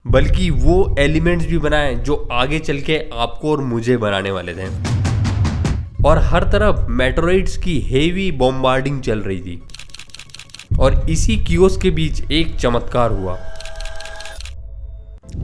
बल्कि वो एलिमेंट्स भी बनाए जो आगे चल के आपको और मुझे बनाने वाले थे। और हर तरफ मेटेरोइड्स की हेवी बॉम्बार्डिंग चल रही थी। और इसी कियोस के बीच एक चमत्कार हुआ।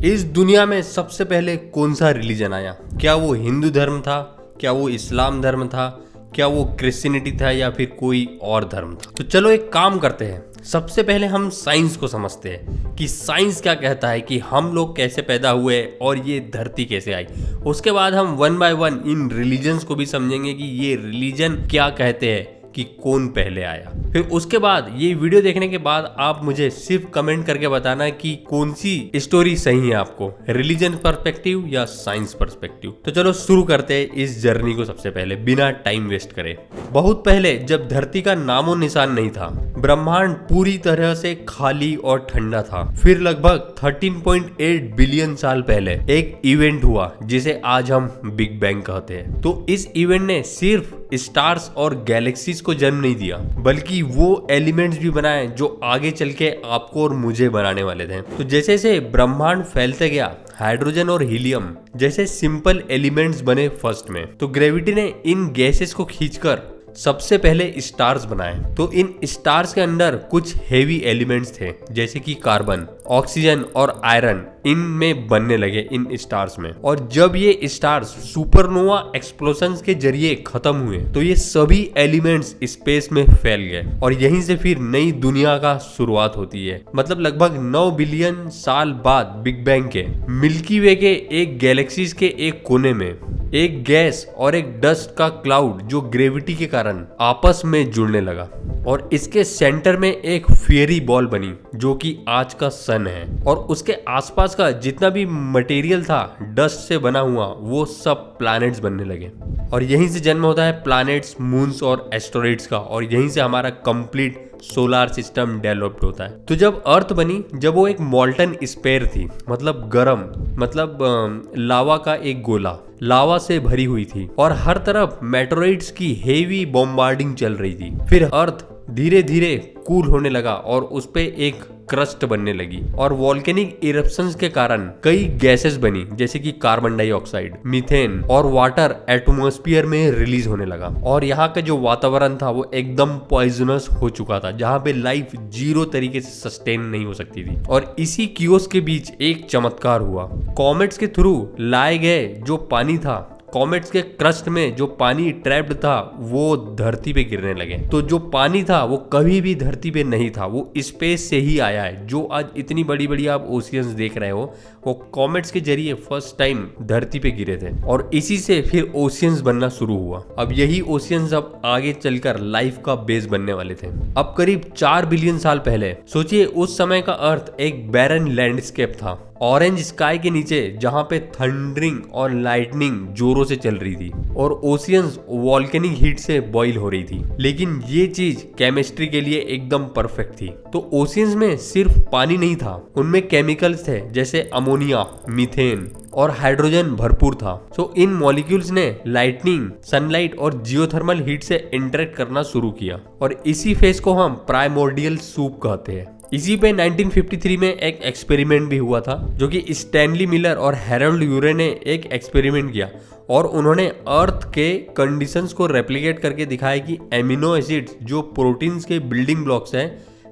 इस दुनिया में सबसे पहले कौन सा रिलीजन आया? क्या वो हिंदू धर्म था? क्या वो इस्लाम धर्म था? क्या वो क्रिश्चियनिटी था या फिर कोई और धर्म था? तो चलो एक काम करते हैं, सबसे पहले हम साइंस को समझते हैं कि साइंस क्या कहता है कि हम लोग कैसे पैदा हुए और ये धरती कैसे आई। उसके बाद हम one by one in religions को भी समझेंगे कि ये रिलीजन क्या कहते हैं कि कौन पहले आया। फिर उसके बाद ये वीडियो देखने के बाद आप मुझे सिर्फ कमेंट करके बताना कि कौन सी स्टोरी सही है आपको, रिलीजन पर्सपेक्टिव या साइंस पर्सपेक्टिव। तो चलो शुरू करते हैं इस जर्नी को सबसे पहले बिना टाइम वेस्ट करे। बहुत पहले जब धरती का नामो निशान नहीं था, ब्रह्मांड पूरी तरह से खाली और ठंडा था, फिर लगभग 13.8 बिलियन साल पहले एक इवेंट हुआ जिसे आज हम बिग बैंग कहते हैं। तो इस इवेंट ने सिर्फ स्टार्स और गैलेक्सीज को जन्म नहीं दिया, बल्कि वो एलिमेंट्स भी बनाए जो आगे चल के आपको और मुझे बनाने वाले थे। तो जैसे जैसे ब्रह्मांड फैलते गया, हाइड्रोजन और हीलियम जैसे सिंपल एलिमेंट्स बने फर्स्ट में, तो ग्रेविटी ने इन गैसेस को खींचकर सबसे पहले स्टार्स बनाए। तो इन स्टार्स के अंदर कुछ हेवी एलिमेंट्स थे जैसे कि कार्बन, ऑक्सीजन और आयरन इनमें बनने लगे इन स्टार्स में। और जब ये स्टार्स सुपरनोवा एक्सप्लोजन के जरिए खत्म हुए तो ये सभी एलिमेंट्स स्पेस में फैल गए और यहीं से फिर नई दुनिया का शुरुआत होती है। मतलब लगभग 9 बिलियन साल बाद बिग बैंग के मिल्की वे के एक गैलेक्सीज के एक कोने में एक गैस और एक डस्ट का क्लाउड जो ग्रेविटी के कारण आपस में जुड़ने लगा और इसके सेंटर में एक फेयरी बॉल बनी जो कि आज का सन है। और उसके आसपास का जितना भी मटेरियल था डस्ट से बना हुआ, वो सब प्लैनेट्स बनने लगे और यहीं से जन्म होता है प्लैनेट्स, मून्स और एस्टेरॉइड्स का। और यहीं से हमारा कंप्लीट सोलार सिस्टम डेवलप्ड होता है। तो जब अर्थ बनी, जब वो एक मॉल्टन स्फीयर थी, मतलब गरम, मतलब लावा का एक गोला, लावा से भरी हुई थी और हर तरफ मेटेरोइड्स की हेवी बॉम्बार्डिंग चल रही थी। फिर अर्थ धीरे धीरे कूल होने लगा और उस पे एक क्रस्ट बनने लगी और वोल्केनिक इरप्शंस के कारण कई गैसेस बनी जैसे कि कार्बन डाइऑक्साइड, मीथेन और वाटर एटमॉस्फेयर में रिलीज होने लगा। और यहाँ का जो वातावरण था वो एकदम पॉइजनस हो चुका था, जहाँ पे लाइफ जीरो तरीके से सस्टेन नहीं हो सकती थी। और इसी कियोस के बीच एक चमत्कार हुआ। कॉमेट्स के थ्रू लाए गए जो पानी था, कॉमेट्स के क्रस्ट में जो पानी ट्रैप्ड था वो धरती पे गिरने लगे। तो जो पानी था वो कभी भी धरती पे नहीं था, वो स्पेस से ही आया है। जो आज इतनी बड़ी बड़ी आप ओशियंस देख रहे हो वो कॉमेट्स के जरिए फर्स्ट टाइम धरती पे गिरे थे और इसी से फिर ओशियंस बनना शुरू हुआ। अब यही ओशियंस अब आगे चलकर लाइफ का बेस बनने वाले थे। अब करीब 4 बिलियन साल पहले सोचिए, उस समय का अर्थ एक बैरन लैंडस्केप था, ऑरेंज स्काई के नीचे जहां पे थंडरिंग और लाइटनिंग जोरों से चल रही थी और ओशियंस वोल्केनिक हीट से बॉईल हो रही थी। लेकिन ये चीज केमिस्ट्री के लिए एकदम परफेक्ट थी। तो ओशियंस में सिर्फ पानी नहीं था, उनमें केमिकल्स थे जैसे अमोनिया, मीथेन और हाइड्रोजन भरपूर था। तो इन मॉलिक्यूल्स ने लाइटनिंग, सनलाइट और जियोथर्मल हीट से इंटरेक्ट करना शुरू किया और इसी फेज को हम प्राइमोर्डियल सूप कहते हैं। इसी पे 1953 में एक एक्सपेरिमेंट भी हुआ था जो कि स्टैनली मिलर और हैरोल्ड यूरे ने एक एक्सपेरिमेंट किया और उन्होंने अर्थ के कंडीशंस को रेप्लिकेट करके दिखाया कि एमिनो एसिड्स जो प्रोटीन्स के बिल्डिंग ब्लॉक्स हैं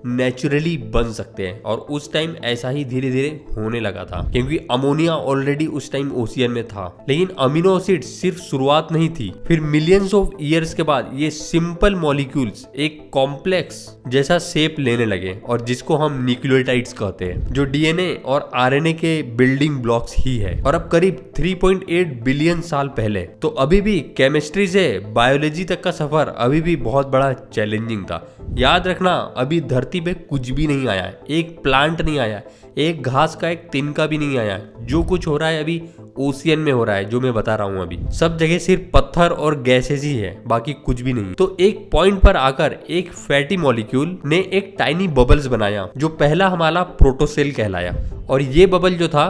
नेचुरली बन सकते हैं। और उस टाइम ऐसा ही धीरे धीरे होने लगा था क्योंकि अमोनिया ऑलरेडी उस टाइम ओशियन में था। लेकिन अमीनो एसिड सिर्फ शुरुआत नहीं थी, फिर मिलियंस ऑफ ईयर्स के बाद ये सिंपल मॉलिक्यूल्स एक कॉम्प्लेक्स जैसा शेप लेने लगे और जिसको हम न्यूक्लियोटाइड्स कहते हैं, जो डीएनए और आरएनए के बिल्डिंग ब्लॉक्स ही है। और अब करीब 3.8 बिलियन साल पहले, तो अभी भी केमिस्ट्री से बायोलॉजी तक का सफर अभी भी बहुत बड़ा चैलेंजिंग था। याद रखना, अभी धरती पे कुछ भी नहीं आया है, एक प्लांट नहीं आया है, एक घास का एक तिनका भी नहीं आया है। जो कुछ हो रहा है अभी ओशियन में हो रहा है, जो मैं बता रहा हूं अभी सब जगह सिर्फ पत्थर और गैसेस ही है, बाकी कुछ भी नहीं। तो एक पॉइंट पर आकर एक फैटी मॉलिक्यूल ने एक टाइनी बबल्स बनाया जो पहला हमारा प्रोटोसेल कहलाया। और ये बबल जो था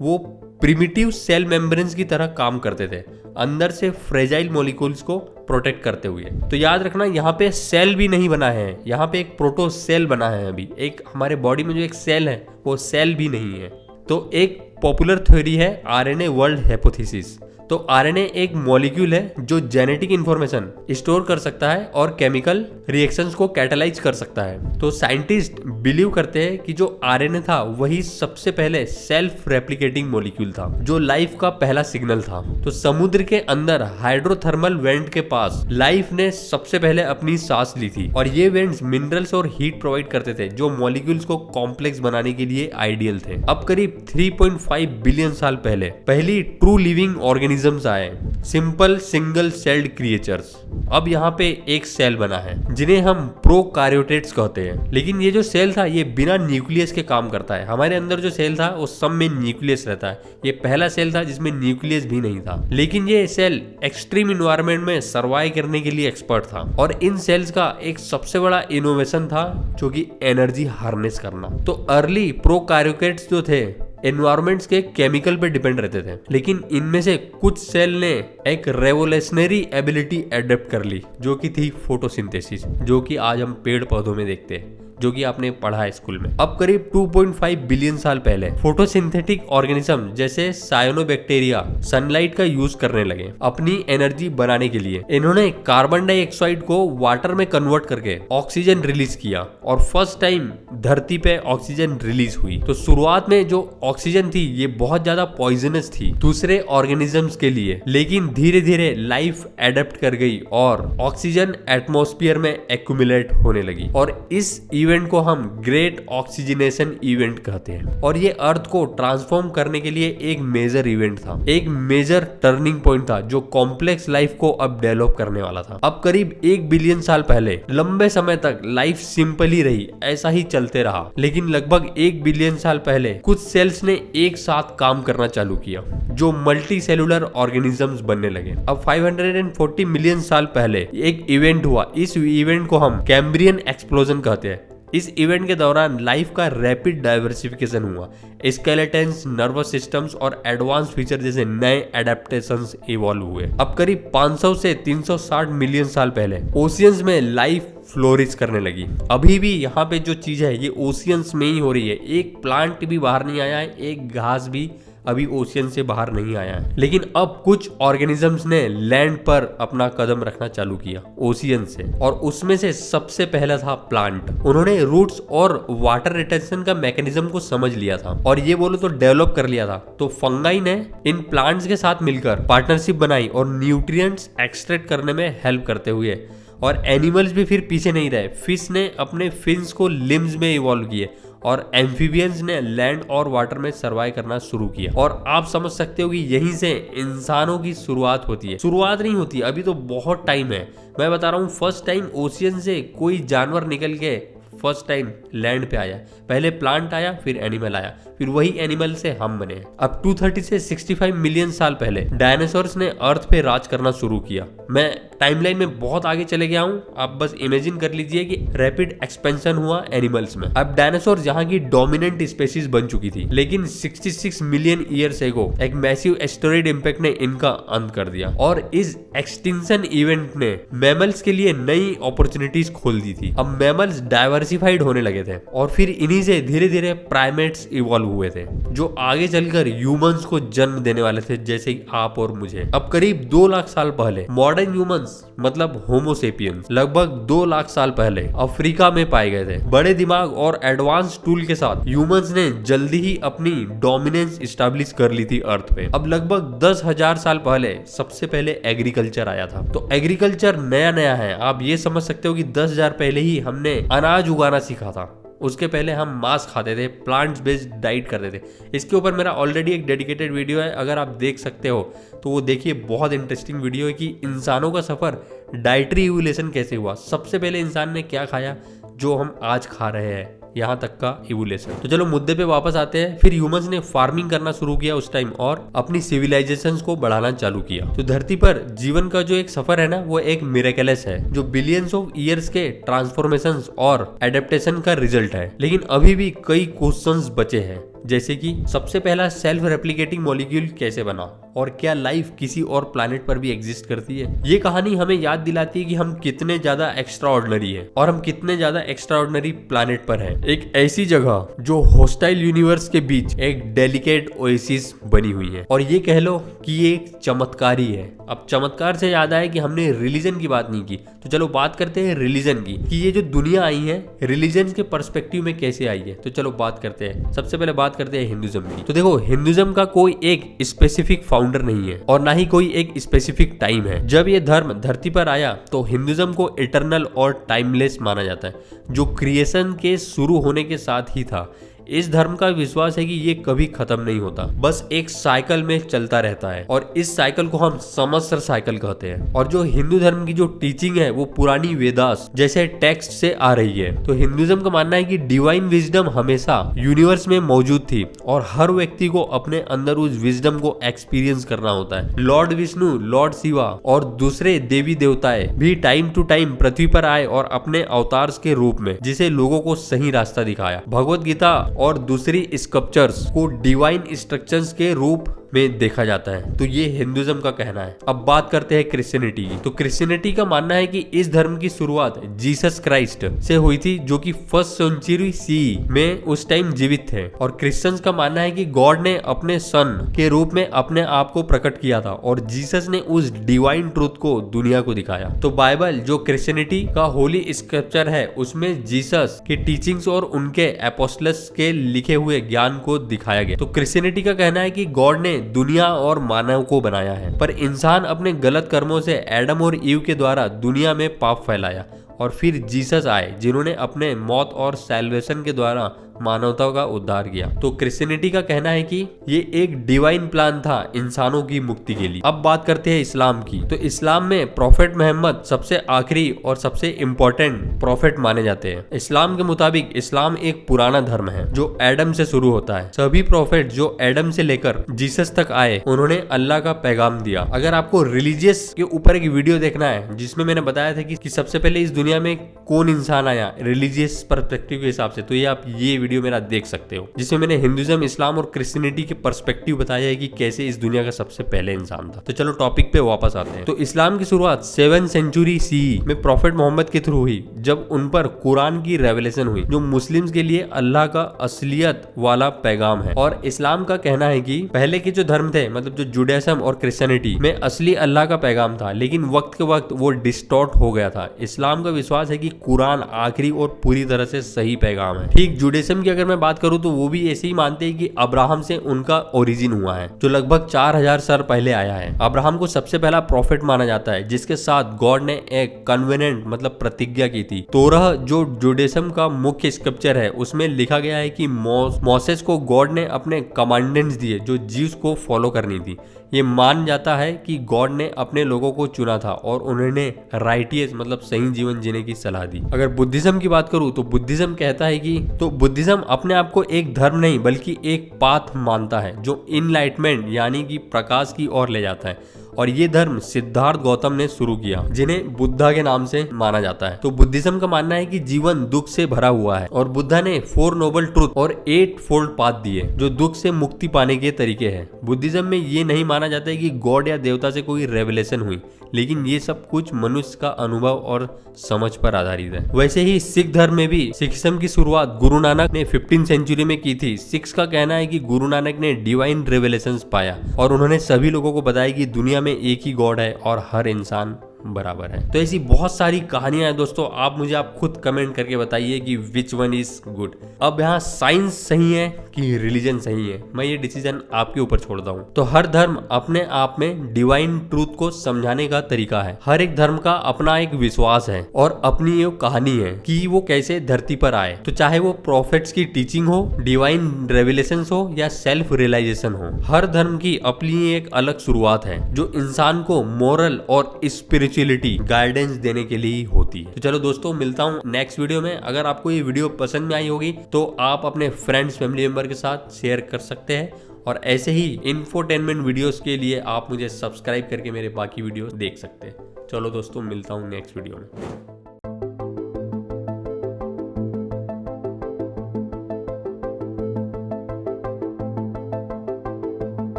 वो प्रिमिटिव सेल मेम्ब्रेन्स की तरह काम करते थे, अंदर से फ्रेजाइल मॉलिक्यूल्स को प्रोटेक्ट करते हुए। तो याद रखना, यहाँ पे सेल भी नहीं बना है, यहाँ पे एक प्रोटोसेल बना है। अभी एक हमारे बॉडी में जो एक सेल है वो सेल भी नहीं है। तो एक पॉपुलर थ्योरी है आरएनए वर्ल्ड हाइपोथेसिस। तो आरएनए एक मॉलिक्यूल है जो जेनेटिक इंफॉर्मेशन स्टोर कर सकता है और केमिकल रिएक्शंस को कैटालाइज कर सकता है। तो साइंटिस्ट बिलीव करते हैं कि जो आरएनए था वही सबसे पहले सेल्फ रेप्लिकेटिंग मॉलिक्यूल था, जो लाइफ का पहला सिग्नल था। तो समुद्र के अंदर हाइड्रोथर्मल वेंट के पास लाइफ ने सबसे पहले अपनी सांस ली थी, और ये वेंट्स मिनरल्स और हीट प्रोवाइड करते थे जो मॉलिक्यूल्स को कॉम्प्लेक्स बनाने के लिए आइडियल थे। अब करीब 3.5 बिलियन साल पहले पहली ट्रू लिविंग ऑर्गेनिज्म आए, सिंपल सिंगल सेल्ड क्रिएचर्स। अब यहाँ पे एक सेल बना है जिन्हें हम प्रोकार्योटेट्स कहते हैं। लेकिन ये जो सेल था ये बिना न्यूक्लियस के काम करता है। हमारे अंदर जो सेल था वो सब में न्यूक्लियस रहता है। ये पहला सेल था जिसमें न्यूक्लियस भी नहीं था। लेकिन ये सेल एक्सट्रीम इन्वायरमेंट में सर्वाइव करने के लिए एक्सपर्ट था, और इन सेल्स का एक सबसे बड़ा इनोवेशन था जो कि एनर्जी हार्नेस करना। तो अर्ली प्रोकार्योटेट्स जो थे एनवायरमेंट्स के केमिकल पे डिपेंड रहते थे, लेकिन इनमें से कुछ सेल ने एक रेवोल्यूशनरी एबिलिटी एडेप्ट कर ली जो कि थी फोटोसिंथेसिस, जो कि आज हम पेड़ पौधों में देखते हैं, जो कि आपने पढ़ा है स्कूल में। अब करीब 2.5 बिलियन साल पहले फोटोसिंथेटिक ऑर्गेनिज्म जैसे साइनोबैक्टीरिया सनलाइट का यूज करने लगे अपनी एनर्जी बनाने के लिए। इन्होंने कार्बन डाइऑक्साइड को वाटर में कन्वर्ट करके ऑक्सीजन रिलीज किया, और फर्स्ट टाइम धरती पे ऑक्सीजन रिलीज हुई। तो शुरुआत में जो ऑक्सीजन थी ये बहुत ज्यादा पॉइजनस थी दूसरे ऑर्गेनिजम्स के लिए, लेकिन धीरे धीरे लाइफ एडेप्ट कर गई और ऑक्सीजन एटमॉस्फेयर में एक्यूमुलेट होने लगी, और इस इवेंट को हम ग्रेट ऑक्सीजनेशन इवेंट कहते हैं। और ये अर्थ को ट्रांसफॉर्म करने के लिए एक मेजर इवेंट था, एक मेजर टर्निंग पॉइंट था जो कॉम्प्लेक्स लाइफ को अब डेवलप करने वाला था। अब करीब 1 बिलियन साल पहले लंबे समय तक लाइफ सिंपल ही रही, ऐसा ही चलते रहा। लेकिन लगभग 1 बिलियन साल पहले कुछ सेल्स ने एक साथ काम करना चालू किया जो मल्टी सेलुलर ऑर्गेनिजम्स बनने लगे। अब 540 मिलियन साल पहले एक इवेंट हुआ। इस इवेंट को हम कैम्ब्रियन एक्सप्लोजन कहते हैं। इस इवेंट के दौरान लाइफ का रैपिड डाइवर्सिफिकेशन हुआ। स्केलेटन्स, नर्वस सिस्टम्स और एडवांस फीचर जैसे नए एडेप्टेशंस इवॉल्व हुए। अब करीब 500 से 360 मिलियन साल पहले ओशियंस में लाइफ फ्लोरिश करने लगी। अभी भी यहाँ पे जो चीज है ये ओशियंस में ही हो रही है। एक प्लांट भी बाहर नहीं आया है, एक घास भी अभी ओशियन से बाहर नहीं आया है। लेकिन अब कुछ ऑर्गेनिजम्स ने लैंड पर अपना कदम रखना चालू किया ओशियन से, और उसमें से सबसे पहला था प्लांट। उन्होंने रूट्स और वाटर रिटेंशन का मैकेनिज्म को समझ लिया था, और ये बोलो तो डेवलप कर लिया था। तो फंगाई ने इन प्लांट्स के साथ मिलकर पार्टनरशिप बनाई और न्यूट्रिएंट्स एक्सट्रैक्ट करने में हेल्प करते हुए, और एनिमल्स भी फिर पीछे नहीं रहे। फिश ने अपने फिन्स को लिम्स में इवॉल्व किए, और एम्फीबियंस ने लैंड और वाटर में सर्वाइव करना शुरू किया। और आप समझ सकते हो कि यहीं से इंसानों की शुरुआत होती है। शुरुआत नहीं होती, अभी तो बहुत टाइम है। मैं बता रहा हूँ, फर्स्ट टाइम ओशियन से कोई जानवर निकल के फर्स्ट टाइम लैंड पे आया। पहले प्लांट आया, फिर एनिमल आया, फिर वही एनिमल से हम बने। अब 230 से 65 मिलियन साल पहले डायनासोर्स ने अर्थ पे राज करना शुरू किया। मैं टाइमलाइन में बहुत आगे चले गया हूँ, आप बस इमेजिन कर लीजिए कि रैपिड एक्सपेंशन हुआ एनिमल्स में। अब डायनासोर जहाँ की डोमिनेंट स्पेसीज बन चुकी थी, लेकिन 66 मिलियन ईयर्स एगो एक मैसिव एस्टेरॉइड इंपैक्ट ने इनका अंत कर दिया। और इस एक्सटिंक्शन इवेंट ने मैमल्स के लिए नई अपॉर्चुनिटीज खोल दी थी। अब मैमल्स डाइवर्सिफाइड होने लगे थे, और फिर इन्हीं से धीरे धीरे प्राइमेट्स इवॉल्व हुए थे जो आगे चलकर ह्यूमंस को जन्म देने वाले थे, जैसे आप और मुझे। अब करीब 2 लाख साल पहले मॉडर्न ह्यूमंस मतलब होमोसेपियंस लगभग 2 लाख साल पहले अफ्रीका में पाए गए थे। बड़े दिमाग और एडवांस टूल के साथ ह्यूमंस ने जल्दी ही अपनी डोमिनेंस स्टैब्लिश कर ली थी अर्थ पे। अब लगभग 10,000 साल पहले सबसे पहले एग्रीकल्चर आया था। तो एग्रीकल्चर नया नया है, आप ये समझ सकते हो कि 10,000 पहले ही हमने अनाज उगाना सीखा था। उसके पहले हम मांस खाते थे, प्लांट्स बेस्ड डाइट करते थे। इसके ऊपर मेरा ऑलरेडी एक डेडिकेटेड वीडियो है, अगर आप देख सकते हो तो वो देखिए, बहुत इंटरेस्टिंग वीडियो है कि इंसानों का सफर डाइटरी इवोल्यूशन कैसे हुआ। सबसे पहले इंसान ने क्या खाया जो हम आज खा रहे हैं, यहाँ तक का इवोल्यूशन। तो चलो मुद्दे पे वापस आते हैं। फिर ह्यूमंस ने फार्मिंग करना शुरू किया उस टाइम, और अपनी सिविलाइजेशंस को बढ़ाना चालू किया। तो धरती पर जीवन का जो एक सफर है ना, वो एक मिरेकलस है जो बिलियंस ऑफ ईयर्स के ट्रांसफॉर्मेशंस और एडेप्टेशन का रिजल्ट है। लेकिन अभी भी कई क्वेश्चंस बचे हैं। जैसे कि सबसे पहला सेल्फ रेप्लिकेटिंग मॉलिक्यूल कैसे बना और क्या लाइफ किसी और प्लैनेट पर भी एग्जिस्ट करती है। ये कहानी हमें याद दिलाती है कि हम कितने ज्यादा एक्स्ट्रा ऑर्डिनरी है और हम कितने ज्यादा एक्स्ट्रा ऑर्डिनरी प्लैनेट पर हैं। एक ऐसी जगह जो हॉस्टाइल यूनिवर्स के बीच एक डेलिकेट ओएसिस बनी हुई है और ये कह लो कि ये एक चमत्कार ही है। अब चमत्कार से याद आया कि हमने रिलीजन की बात नहीं की, तो चलो बात करते हैं रिलीजन की कि ये जो दुनिया आई है रिलीजन के पर्सपेक्टिव में कैसे आई है। तो चलो बात करते हैं। सबसे पहले बात करते हैं हिंदुज्म की। तो देखो, हिंदुज्म का कोई एक स्पेसिफिक फाउंडर नहीं है और ना ही कोई एक स्पेसिफिक टाइम है। जब ये धर्म धरती पर आया तो हिंदुज्म को इटरनल और टाइमलेस माना जाता है, जो क्रिएशन के शुरू होने के साथ ही था। इस धर्म का विश्वास है कि ये कभी खत्म नहीं होता, बस एक साइकिल में चलता रहता है और इस साइकिल को हम समवस्त्र साइकिल कहते हैं। और जो हिंदू धर्म की जो टीचिंग है वो पुरानी वेदास जैसे टेक्स्ट से आ रही है। तो हिंदुज्म का मानना है कि डिवाइन विजडम हमेशा यूनिवर्स में मौजूद थी और हर व्यक्ति को अपने अंदर उस विजडम को एक्सपीरियंस करना होता है। लॉर्ड विष्णु, लॉर्ड शिवा और दूसरे देवी देवताएं भी टाइम टू टाइम पृथ्वी पर आए और अपने अवतार्स के रूप में जिसे लोगों को सही रास्ता दिखाया। भगवत गीता और दूसरी स्क्रिप्चर्स को डिवाइन इंस्ट्रक्शंस के रूप में देखा जाता है। तो ये हिंदुज्म का कहना है। अब बात करते हैं क्रिश्चियनिटी की। तो क्रिश्चियनिटी का मानना है कि इस धर्म की शुरुआत जीसस क्राइस्ट से हुई थी, जो कि 1st सेंचुरी सी में उस टाइम जीवित थे। और क्रिश्चियंस का मानना है कि गॉड ने अपने सन के रूप में अपने आप को प्रकट किया था और जीसस ने उस डिवाइन ट्रूथ को दुनिया को दिखाया। तो बाइबल जो क्रिश्चियनिटी का होली स्क्रिप्चर है उसमें जीसस की टीचिंग्स और उनके एपोस्टल्स के लिखे हुए ज्ञान को दिखाया गया। तो क्रिश्चियनिटी का कहना है कि गॉड ने दुनिया और मानव को बनाया है, पर इंसान अपने गलत कर्मों से एडम और ईव के द्वारा दुनिया में पाप फैलाया और फिर जीसस आए जिन्होंने अपने मौत और सैल्वेशन के द्वारा मानवता का उद्धार किया। तो क्रिश्चियनिटी का कहना है कि ये एक डिवाइन प्लान था इंसानों की मुक्ति के लिए। अब बात करते हैं इस्लाम की। तो इस्लाम में प्रोफेट मोहम्मद सबसे आखिरी और सबसे इंपॉर्टेंट प्रोफेट माने जाते हैं। इस्लाम के मुताबिक इस्लाम एक पुराना धर्म है जो एडम से शुरू होता है। सभी प्रोफेट जो एडम से लेकर जीसस तक आए उन्होंने अल्लाह का पैगाम दिया। अगर आपको रिलीजियस के ऊपर एक वीडियो देखना है जिसमें मैंने बताया था कि सबसे पहले इस दुनिया में कौन इंसान आया रिलीजियस पर्सपेक्टिव के हिसाब से, तो ये आप ये वीडियो मेरा देख सकते हो, जिसमें मैंने हिंदुज्म, इस्लाम और क्रिश्चियनिटी के पर्सपेक्टिव बताया है कि कैसे इस दुनिया का सबसे पहले इंसान था। तो चलो टॉपिक पे वापस आते हैं। तो इस्लाम की शुरुआत 7th सेंचुरी सी में प्रोफेट मोहम्मद के थ्रू हुई, जब उन पर कुरान की रेवलेशन हुई जो मुस्लिम्स के लिए अल्लाह का असलियत वाला पैगाम है। और इस्लाम का कहना है कि पहले के जो धर्म थे, मतलब जो जुडाइज्म और क्रिश्चियनिटी में असली अल्लाह का पैगाम था, लेकिन वक्त के वक्त वो डिस्टॉर्ट हो गया था। इस्लाम का विश्वास है कि कुरान आखिरी और पूरी तरह से सही पैगाम है। ठीक जुडाइज्म की अगर मैं बात करूं तो वो भी ऐसे ही मानते हैं कि अब्राहम से उनका ओरिजिन हुआ है, जो लगभग 4000 साल पहले आया है। अब्राहम को सबसे पहला प्रॉफिट माना जाता है जिसके साथ गॉड ने एक कन्वेनेंट मतलब प्रतिज्ञा की थी। तोरह जो जुडाइज्म का मुख्य स्क्रिप्चर है उसमें लिखा गया है कि मोसेस को गॉड ने अपने कमांडेंट्स दिए जो जीव्स को फॉलो करनी थी। ये मान जाता है कि गॉड ने अपने लोगों को चुना था और उन्होंने राइटियस मतलब सही जीवन जीने की सलाह दी। अगर बुद्धिज्म की बात करूं तो बुद्धिज्म कहता है कि बुद्धिज्म अपने आप को एक धर्म नहीं बल्कि एक पाथ मानता है जो इनलाइटमेंट यानी कि प्रकाश की ओर ले जाता है। और ये धर्म सिद्धार्थ गौतम ने शुरू किया, जिन्हें बुद्धा के नाम से माना जाता है। तो बुद्धिज्म का मानना है कि जीवन दुख से भरा हुआ है और बुद्धा ने 4 नोबल ट्रूथ और 8 फोल्ड पाथ दिए जो दुख से मुक्ति पाने के तरीके हैं। बुद्धिज्म में ये नहीं माना जाता है कि गॉड या देवता से कोई रेवलेशन हुई, लेकिन ये सब कुछ मनुष्य का अनुभव और समझ पर आधारित है। वैसे ही सिख धर्म में भी सिखिज्म की शुरुआत गुरु नानक ने 15th सेंचुरी में की थी। सिख्स का कहना है कि गुरु नानक ने डिवाइन रेवलेशंस पाया और उन्होंने सभी लोगों को बताया कि दुनिया में एक ही गॉड है और हर इंसान बराबर है। तो ऐसी बहुत सारी कहानियां हैं दोस्तों, आप खुद कमेंट करके बताइए कि विच वन इज गुड। अब यहाँ साइंस सही है कि रिलीजन सही है, मैं ये डिसीजन आपके ऊपर छोड़ता हूँ। तो हर धर्म अपने आप में डिवाइन ट्रूथ को समझाने का तरीका है। हर एक धर्म का अपना एक विश्वास है और अपनी एक कहानी है कि वो कैसे धरती पर आए। तो चाहे वो प्रॉफिट्स की टीचिंग हो, डिवाइन रेवलेशन हो या सेल्फ रियलाइजेशन हो, हर धर्म की अपनी एक अलग शुरुआत है जो इंसान को मोरल और स्पिरिचुअलिटी गाइडेंस देने के लिए होती है। तो चलो दोस्तों, मिलता हूँ नेक्स्ट वीडियो में। अगर आपको ये वीडियो पसंद में आई होगी तो आप अपने फ्रेंड्स फैमिली मेंबर के साथ शेयर कर सकते हैं और ऐसे ही इंफोटेनमेंट वीडियोस के लिए आप मुझे सब्सक्राइब करके मेरे बाकी वीडियो देख सकते हैं। चलो दोस्तों, मिलता हूँ नेक्स्ट वीडियो में।